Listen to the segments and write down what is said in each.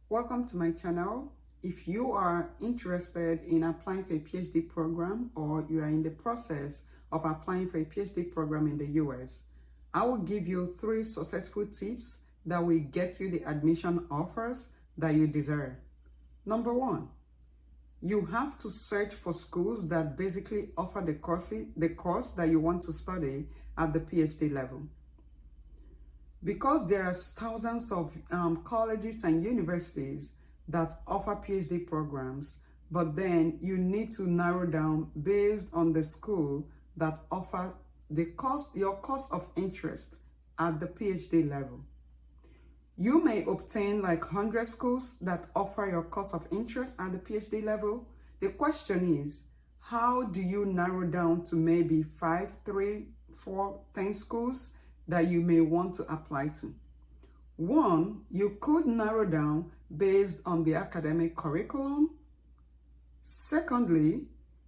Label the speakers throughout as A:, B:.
A: Welcome to my channel. If you are interested in applying for a PhD program or you are in the process of applying for a PhD program in the US, I will give you 3 successful tips that will get you the admission offers that you desire. Number 1, you have to search for schools that basically offer the course that you want to study at the PhD level. Because there are thousands of colleges and universities that offer PhD programs, but then you need to narrow down based on the school that offer your course of interest at the PhD level. You may obtain like 100 schools that offer your course of interest at the PhD level. The question is, how do you narrow down to maybe 5, 3, 4, 10 schools that you may want to apply to? One, you could narrow down based on the academic curriculum. Secondly,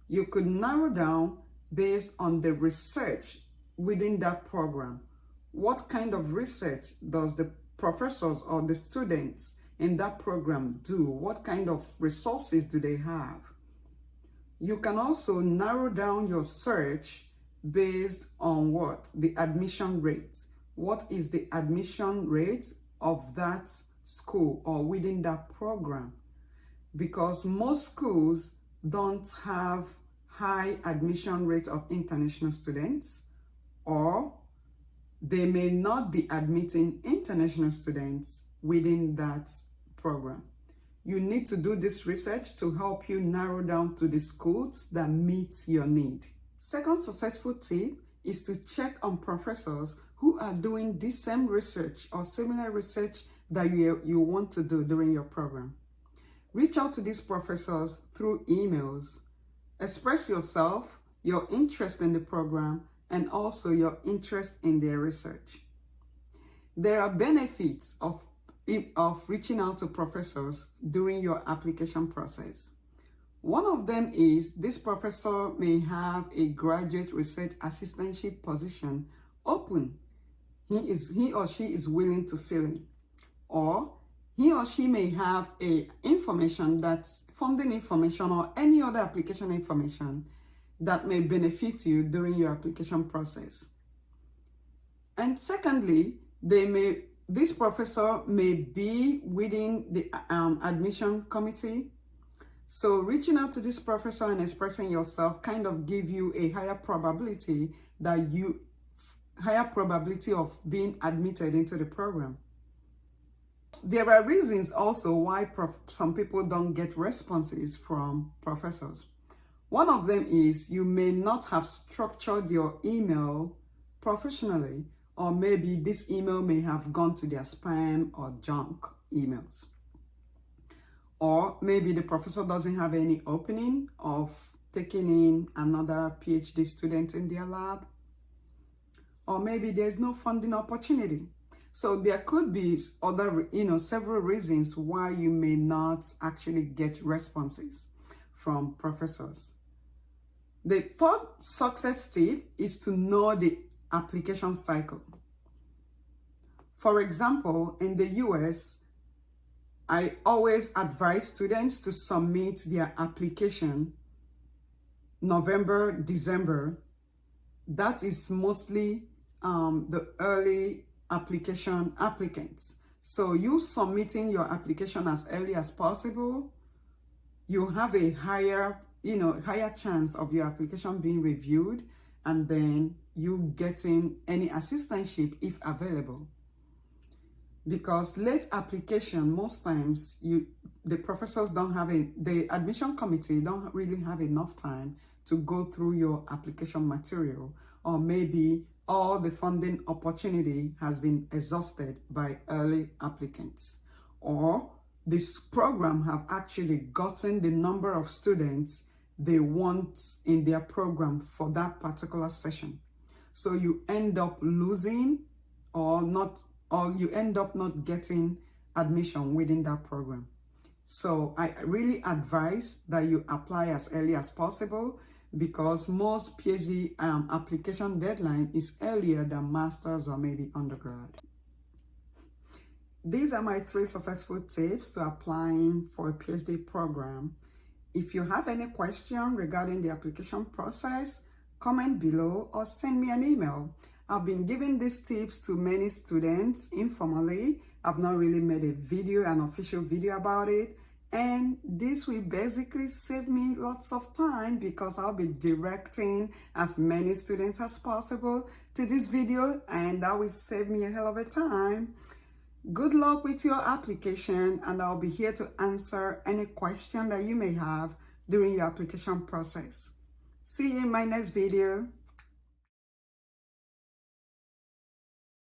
A: you could narrow down based on the research within that program. What kind of research does the professors or the students in that program do? What kind of resources do they have? You can also narrow down your search based on what? The admission rate. What is the admission rate of that school or within that program? Because most schools don't have high admission rate of international students, or they may not be admitting international students within that program. You need to do this research to help you narrow down to the schools that meet your need. Second successful tip is to check on professors who are doing the same research or similar research that you want to do during your program. Reach out to these professors through emails. Express yourself, your interest in the program, and also your interest in their research. There are benefits of reaching out to professors during your application process. One of them is this professor may have a graduate research assistantship position open. He or she is willing to fill in. Or he or she may have funding information or any other application information that may benefit you during your application process. And secondly, this professor may be within the admission committee. So reaching out to this professor and expressing yourself kind of give you a higher probability of being admitted into the program. There are reasons also why some people don't get responses from professors. One of them is you may not have structured your email professionally, or maybe this email may have gone to their spam or junk emails. Or maybe the professor doesn't have any opening of taking in another PhD student in their lab. Or maybe there's no funding opportunity. So there could be several reasons why you may not actually get responses from professors. The third success tip is to know the application cycle. For example, in the US, I always advise students to submit their application November, December. That is mostly the early applicants. So you submitting your application as early as possible, you have a higher chance of your application being reviewed and then you getting any assistantship if available. Because late application, most times the professors the admission committee don't really have enough time to go through your application material, or maybe all the funding opportunity has been exhausted by early applicants, or this program have actually gotten the number of students they want in their program for that particular session. So you end up losing or you end up not getting admission within that program. So I really advise that you apply as early as possible, because most PhD application deadline is earlier than master's or maybe undergrad. These are my 3 successful tips to applying for a PhD program. If you have any question regarding the application process, comment below or send me an email. I've been giving these tips to many students informally. I've not really made a video, an official video about it. And this will basically save me lots of time because I'll be directing as many students as possible to this video, and that will save me a hell of a time. Good luck with your application, and I'll be here to answer any question that you may have during your application process. See you in my next video.